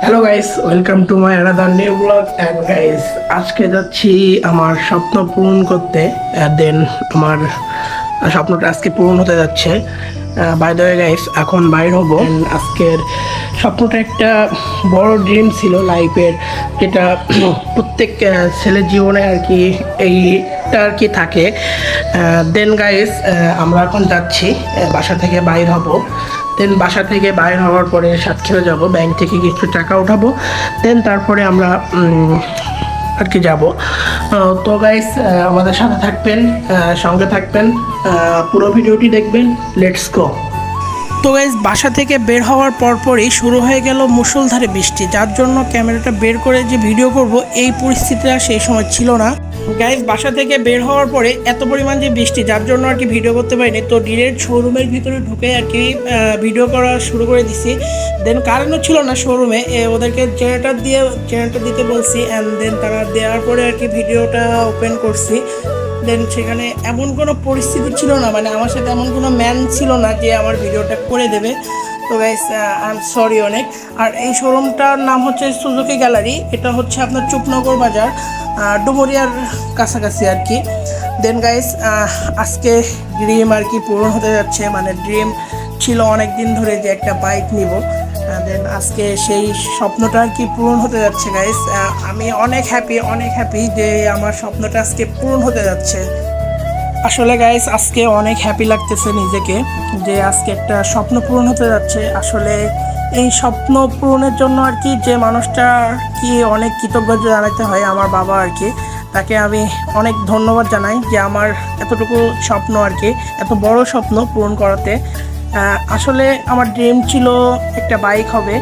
Hello guys, welcome to my another new blog. And guys, আজকে যাচ্ছি আমার স্বপ্ন পূরণ করতে। দেন আমার স্বপ্নটা আজকে পূরণ হতে যাচ্ছে। বাই দ্য ওয়ে গাইস, এখন বাইর হব। আজকের স্বপ্নটা একটা বড় ড্রিম ছিল লাইফের, যেটা প্রত্যেক ছেলের জীবনে আর কি এইটা আর কি থাকে। দেন গাইস, আমরা এখন যাচ্ছি, বাসা থেকে বাইর হব। দেন বাসা থেকে বাইর হওয়ার পরে সাতক্ষীরা যাব, ব্যাংক থেকে কিছু টাকা উঠাবো। দেন তারপরে আমরা আর কি যাব। তো গাইস, আমাদের সাথে থাকবেন, সঙ্গে থাকবেন, পুরো ভিডিওটি দেখবেন। Let's go. তো গাইস, বাসা থেকে বের হওয়ার পরপরই শুরু হয়ে গেল মুষলধারে বৃষ্টি, যার জন্য ক্যামেরাটা বের করে যে ভিডিও করব এই পরিস্থিতিটা সেই সময় ছিল না। গাইস, বাসা থেকে বের হওয়ার পরে এত পরিমাণ যে বৃষ্টি, যার জন্য আর কি ভিডিও করতে পারিনি। তো ডিরেক্ট শোরুমের ভিতরে ঢুকে আর কি ভিডিও করা শুরু করে দিছি। দেন কারেন্টও ছিল না শোরুমে, ওদেরকে জেনারেটর দিতে বলছি। অ্যান্ড দেন তারা দেওয়ার পরে আর কি ভিডিওটা ওপেন করছি। দেন সেখানে এমন কোনো পরিস্থিতি ছিল না, মানে আমার সাথে এমন কোনো ম্যান ছিল না যে আমার ভিডিওটা করে দেবে। তো গাইস, আই এম সরি অনেক। আর এই শোরুমটার নাম হচ্ছে সুজুকি গ্যালারি। এটা হচ্ছে আপনার চুপনগর বাজার, ডুমুরিয়ার কাছাকাছি আর কি। দেন গাইস, আজকে ড্রিম আর কি পূরণ হতে যাচ্ছে। মানে ড্রিম ছিল অনেক দিন ধরে যে একটা বাইক নিব। দেন আজকে সেই স্বপ্নটা আর কি পূরণ হতে যাচ্ছে গাইস। আমি অনেক হ্যাপি যে আমার স্বপ্নটা আজকে পূরণ হতে যাচ্ছে। আসলে গাইস, আজকে অনেক হ্যাপি লাগতেছে নিজেকে যে আজকে একটা স্বপ্ন পূরণ হতে যাচ্ছে। আসলে এই স্বপ্ন পূরণের জন্য আর কি যে মানুষটা কি অনেক কৃতজ্ঞতা জানাতে হয়, আমার বাবা আর কি। তাকে আমি অনেক ধন্যবাদ জানাই যে আমার এতটুকু স্বপ্ন আর কি, এত বড় স্বপ্ন পূরণ করাতে। আসলে আমার ড্রিম ছিল একটা বাইক হবে।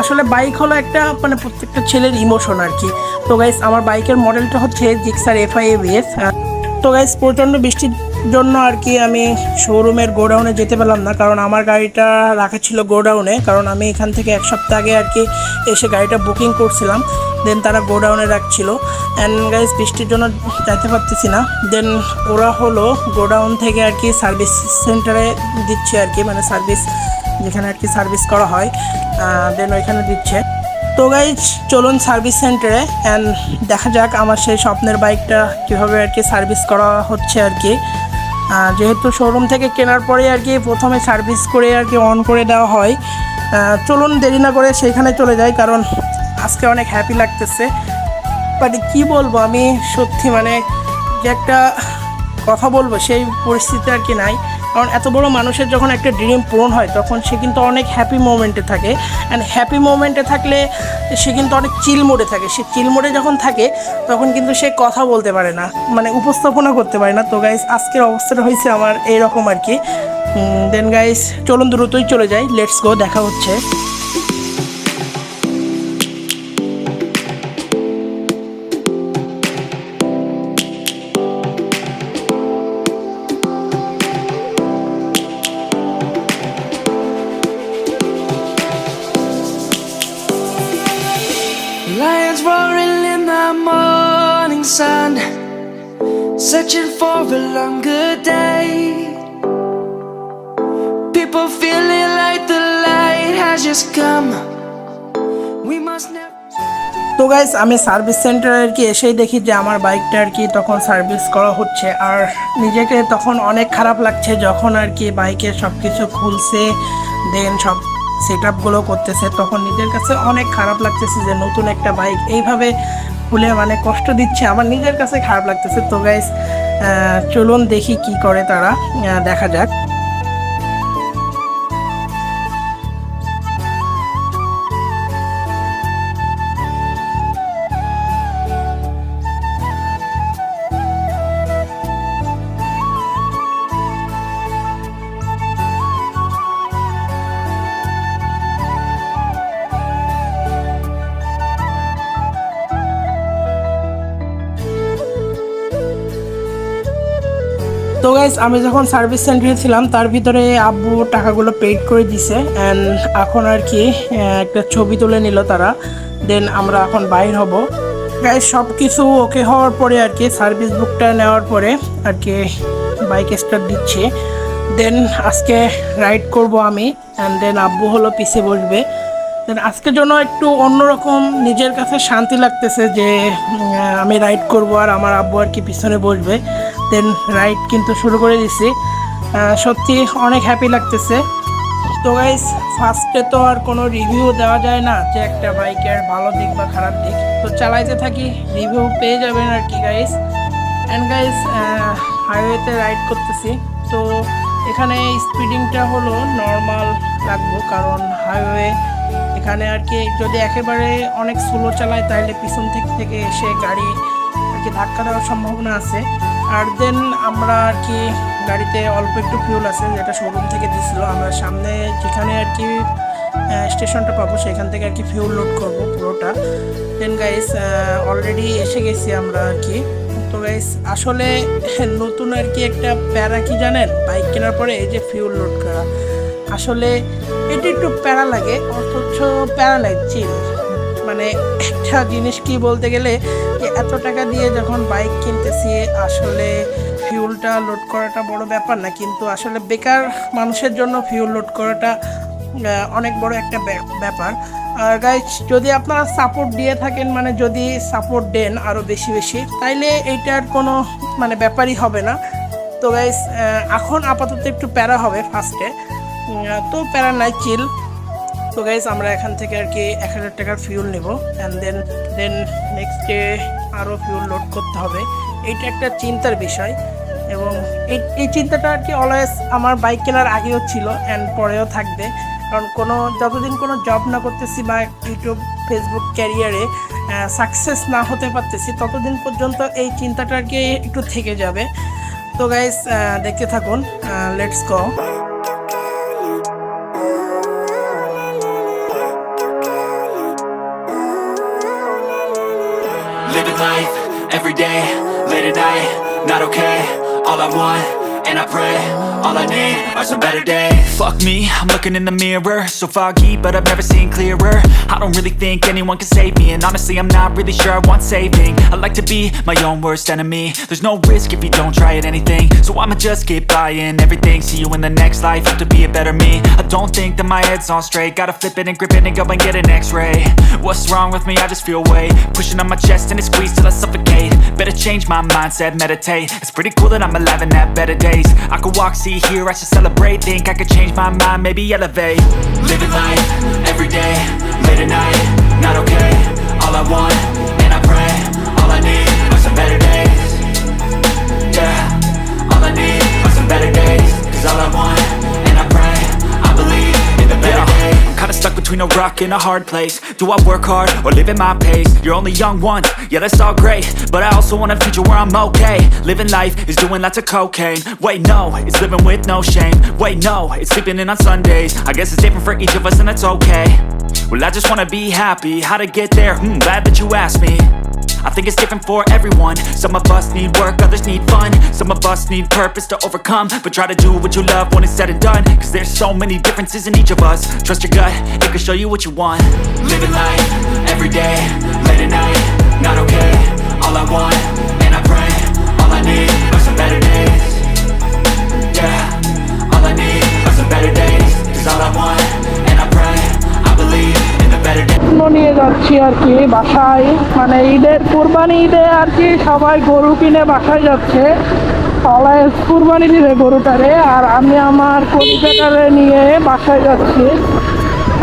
আসলে বাইক হলো একটা, মানে প্রত্যেকটা ছেলের ইমোশন আর কি। তো গাইস, আমার বাইকের মডেলটা হচ্ছে জিক্সার FI ABS। তো গাইস, প্রচণ্ড বৃষ্টির জন্য আর কি আমি শোরুমের গোডাউনে যেতে পারলাম না, কারণ আমার গাড়িটা রাখা ছিল গোডাউনে। কারণ আমি এখান থেকে এক সপ্তাহ আগে আর কি এসে গাড়িটা বুকিং করছিলাম। দেন তারা গোডাউনে রাখছিল। অ্যান্ড গাইস, বৃষ্টির জন্য যাইতে পারতেছি না। দেন ওরা হলো গোডাউন থেকে আর কি সার্ভিস সেন্টারে দিচ্ছে আর কি, মানে সার্ভিস যেখানে আর কি সার্ভিস করা হয়, দেন ওইখানে দিচ্ছে। তো গাইজ, চলুন সার্ভিস সেন্টারে অ্যান্ড দেখা যাক আমার সেই স্বপ্নের বাইকটা কীভাবে আর কি সার্ভিস করা হচ্ছে আর কি। যেহেতু শোরুম থেকে কেনার পরে আর কি প্রথমে সার্ভিস করে আর কি অন করে দেওয়া হয়। চলুন দেরি না করে সেইখানে চলে যাই, কারণ আজকে অনেক হ্যাপি লাগতেছে। বাট কী বলবো, আমি সত্যি মানে যে একটা কথা বলবো সেই পরিস্থিতি আর কি নাই। কারণ এত বড় মানুষের যখন একটা ড্রিম পূরণ হয়, তখন সে কিন্তু অনেক হ্যাপি মোমেন্টে থাকে। অ্যান্ড হ্যাপি মোমেন্টে থাকলে সে কিন্তু অনেক চিল মোডে থাকে। সে চিল মোডে যখন থাকে তখন কিন্তু সে কথা বলতে পারে না, মানে উপস্থাপনা করতে পারে না। তো গাইস, আজকের অবস্থাটা হয়েছে আমার এইরকম আর কি। দেন গাইস, চলুন দ্রুতই চলে যাই। লেটস গো, দেখা হচ্ছে। Lions roaring in the morning sun, searching for a longer day. People feeling like the light has just come. We must never. তো গাইস, আমি সার্ভিস সেন্টারে আর কি এসেই দেখি যে আমার বাইকটা আর কি তখন সার্ভিস করা হচ্ছে। আর নিজেকে তখন অনেক খারাপ লাগছে যখন আর কি বাইকের সব কিছু খুলছে, দেন সব সেট আপগুলো করতেছে, তখন নিজের কাছে অনেক খারাপ লাগতেছে যে নতুন একটা বাইক এইভাবে খুলে মানে কষ্ট দিচ্ছে, আমার নিজের কাছে খারাপ লাগতেছে। তো গাইস, চলুন দেখি কি করে তারা, দেখা যাক। তো গাইস, আমি যখন সার্ভিস সেন্টারে ছিলাম তার ভিতরে আব্বু টাকাগুলো পেইড করে দিছে। অ্যান্ড এখন আর কি একটা ছবি তুলে নিল তারা। দেন আমরা এখন বাইর হব। গাইস, সব কিছু ওকে হওয়ার পরে আর কি সার্ভিস বুকটা নেওয়ার পরে আর কি বাইক স্টার্ট দিচ্ছি। দেন আজকে রাইড করব আমি, অ্যান্ড দেন আব্বু হলো পিছে বসবে। দেন আজকের জন্য একটু অন্যরকম নিজের কাছে শান্তি লাগতেছে যে আমি রাইড করব আর আমার আব্বু আর কি পিছনে বসবে। দেন রাইড কিন্তু শুরু করে দিছি। সত্যি অনেক হ্যাপি লাগতেছে। তো গাইস ফার্স্টে তো আর কোনো রিভিউ দেওয়া যায় না যে একটা বাইকের ভালো দিক বা খারাপ দিক, তো চালাইতে থাকি, রিভিউ পেয়ে যাবেন আর কি গাইস। অ্যান্ড গাইস হাইওয়েতে রাইড করতেছি, তো এখানে স্পিডিংটা হলো নর্মাল রাখবো, কারণ হাইওয়ে এখানে আর কি যদি একেবারে অনেক স্লো চালায় তাহলে পিছন থেকে এসে গাড়ি আর কি ধাক্কা দেওয়ার সম্ভাবনা আছে। আর দেন আমরা আর কি গাড়িতে অল্প একটু ফিউল আছে যেটা শোরুম থেকে দিছিল, আমরা সামনে যেখানে আর কি স্টেশনটা পাবো সেখান থেকে আর কি ফিউল লোড করবো পুরোটা। দেন গাইস অলরেডি এসে গেছি আমরা আর কি। তো গাইস আসলে নতুন আর কি একটা প্যারা কি জানেন, বাইক কেনার পরে এই যে ফিউল লোড করা, আসলে এটা একটু প্যারা লাগে, অথচ প্যারা নাই, চিল। মানে একটা জিনিস কি বলতে গেলে যে এত টাকা দিয়ে যখন বাইক কিনতেছি আসলে ফিউলটা লোড করাটা বড় ব্যাপার না, কিন্তু আসলে বেকার মানুষের জন্য ফিউল লোড করাটা অনেক বড় একটা ব্যাপার। আর গাইস যদি আপনারা সাপোর্ট দিয়ে থাকেন, মানে যদি সাপোর্ট দেন আরও বেশি বেশি, তাইলে এইটার কোনো মানে ব্যাপারই হবে না। তো গাইস এখন আপাতত একটু প্যারা হবে ফার্স্টে, তো প্যারা নাই, চিল। তো গাইস আমরা এখান থেকে আর কি 1000 টাকার ফিউল নেব, অ্যান্ড দেন নেক্সট ডে আরও ফিউল লোড করতে হবে। এইটা একটা চিন্তার বিষয়, এবং এই চিন্তাটা আর কি অলওয়েজ আমার বাইক কেনার আগেও ছিল অ্যান্ড পরেও থাকবে। কারণ যতদিন কোনো জব না করতেছি বা ইউটিউব ফেসবুক ক্যারিয়ারে সাকসেস না হতে পারতেছি ততদিন পর্যন্ত এই চিন্তাটা আর কি একটু থেকে যাবে। তো গাইস দেখতে থাকুন, let's go. Living life, every day, late at night, not okay. All I want, and I pray, all I need are some better days. Fuck me, I'm looking in the mirror, so foggy, but I've never seen clearer. I don't really think anyone can save me, and honestly I'm not really sure I want saving. I like to be my own worst enemy. There's no risk if you don't try at anything, so I'ma just keep buying everything. See you in the next life, have to be a better me. I don't think that my head's on straight, gotta flip it and grip it and go and get an x-ray. What's wrong with me? I just feel weight pushing on my chest and it squeezes till I suffocate. Better change my mindset, meditate. It's pretty cool that I'm alive and have better days. I could walk, see, hear, I should celebrate. Think I could change my mind, maybe elevate. Living life, every day, late at night, not okay. All I want, and I pray, all I need are some better days. Yeah, all I need are some better days. Cause all I want, and I pray, I believe in the better days. I'm kinda stuck between a rock and a hard place. Do I work hard or live at my pace? You're only young once, yeah that's all great, but I also want a future where I'm okay. Living life is doing lots of cocaine. Wait no, it's living with no shame. Wait no, it's sleeping in on Sundays. I guess it's different for each of us and that's okay. Well I just wanna be happy, how to get there? Glad that you asked me. I think it's different for everyone. Some of us need work, others need fun. Some of us need purpose to overcome, but try to do what you love when it's said and done. Cause there's so many differences in each of us. Trust your gut, it can show you what you want. Living life, every day, late at night, not okay. All I want, and I pray, all I need are some better days. Yeah, all I need are some better days. Cause all I want, and I pray, I believe in the better days. নিয়ে যাচ্ছি আর কি বাসায়, মানে কুরবানি ঈদে আর কি সবাই গরু কিনে বাসায় যাচ্ছে, অলওয়েজ কুরবানি দিবে গরুটারে, আর আমি আমার কলিজাটারে নিয়ে বাসায় যাচ্ছি।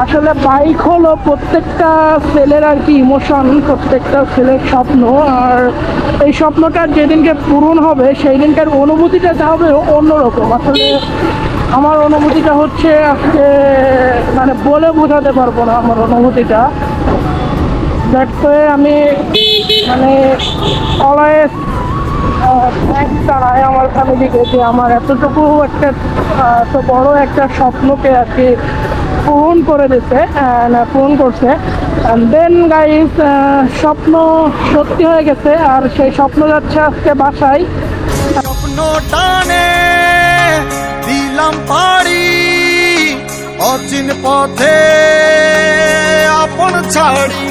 আসলে বাইক হলো প্রত্যেকটা ছেলের আর কি ইমোশন, প্রত্যেকটা ছেলের স্বপ্ন, আর এই স্বপ্নটার যেদিনকে পূরণ হবে সেই দিনকার অনুভূতিটা যা হবে অন্যরকম। আসলে আমার অনুভূতিটা হচ্ছে আজকে মানে বলে বোঝাতে পারবো না আমার অনুভূতিটা। দ্যাটস ওয়ে আমি মানে অলওয়েজ থ্যাঙ্কস জানাই আমার ফ্যামিলিকে যে আমার এতটুকু একটা এত বড় একটা স্বপ্নকে আর কি পূরণ করে দিতে, পূরণ করছে। দেন গাইস স্বপ্ন সত্যি হয়ে গেছে, আর সেই স্বপ্ন যাচ্ছে আজকে বাসায়। স্বপ্ন টানে দিলাম পাড়ি অচিন পথে আপন ছাড়ি।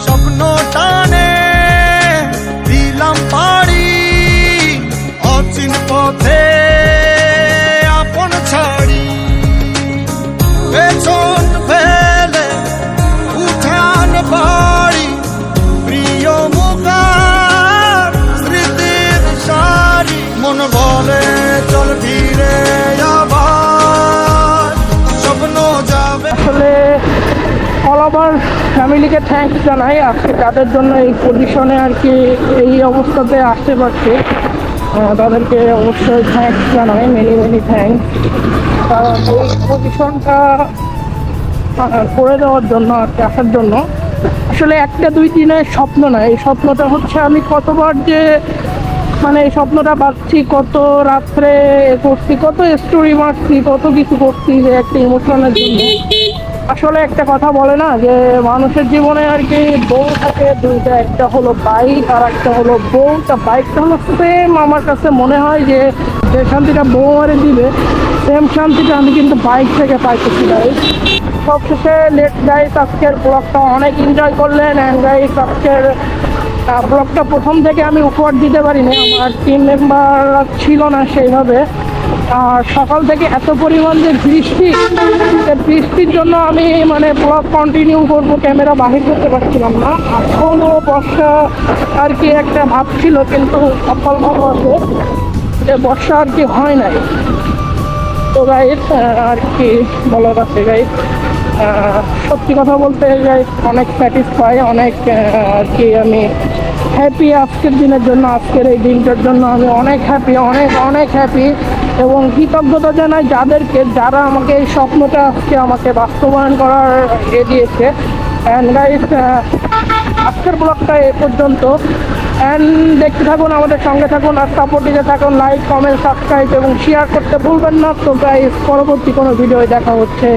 স্বপ্ন টানে ফ্যামিলিকে থ্যাঙ্কস জানাই আজকে যাদের জন্য এই পজিশনে আর কি এই অবস্থাতে আসতে পারছি। তাদেরকে অবশ্যই থ্যাঙ্কস জানাই, মেনি থ্যাঙ্কস। কারণ এই পজিশনটা করে দেওয়ার জন্য আর কি আসার জন্য আসলে একটা দুই দিনের স্বপ্ন না, এই স্বপ্নটা হচ্ছে আমি কতবার যে মানে এই স্বপ্নটা পাচ্ছি, কত রাত্রে করছি, কত স্টোরি মারছি, কত কিছু করছি যে একটা ইমোশনের জন্য। আসলে একটা কথা বলে না যে মানুষের জীবনে আর কি বউ থাকে দুইটা, একটা হলো বাইক আর একটা হলো বউ। তা বাইকটা হলো সেম, আমার কাছে মনে হয় যে যে শান্তিটা বউ মারে দিবে সেম শান্তিটা আমি কিন্তু বাইক থেকে পাইতেছি। গাইস সবশেষে লেট গাইস আজকের ব্লগটা অনেক এনজয় করলেন। অ্যান্ড গাইস আজকের ব্লগটা প্রথম থেকে আমি উপহার দিতে পারিনি, আমার টিম মেম্বার ছিল না সেইভাবে। আর সকাল থেকে এত পরিমাণ যে বৃষ্টি, বৃষ্টির জন্য আমি মানে ব্লগ কন্টিনিউ করবো, ক্যামেরা বাহির করতে পারছিলাম না। এখনও বর্ষা আর কি একটা ভাব ছিল, কিন্তু সকাল ভালো আছে যে বর্ষা আর কি হয় নাই। তো গাইস আর কি বলার আছে গাইস, সত্যি কথা বলতে গাইস অনেক স্যাটিসফাই, অনেক আর কি আমি হ্যাপি আজকের দিনের জন্য, আজকের এই দিনটার জন্য আমি অনেক হ্যাপি, অনেক হ্যাপি। এবং কৃতজ্ঞতা জানাই যাদেরকে, যারা আমাকে এই স্বপ্নটা আজকে আমাকে বাস্তবায়ন করার দিয়েছে। অ্যান্ড গাইস আজকের ব্লগটা এ পর্যন্ত। অ্যান্ড দেখতে থাকুন, আমাদের সঙ্গে থাকুন আর সাপোর্ট দিতে থাকুন। লাইক, কমেন্ট, সাবস্ক্রাইব এবং শেয়ার করতে ভুলবেন না। তো গাইস পরবর্তী কোনো ভিডিও দেখা হচ্ছে।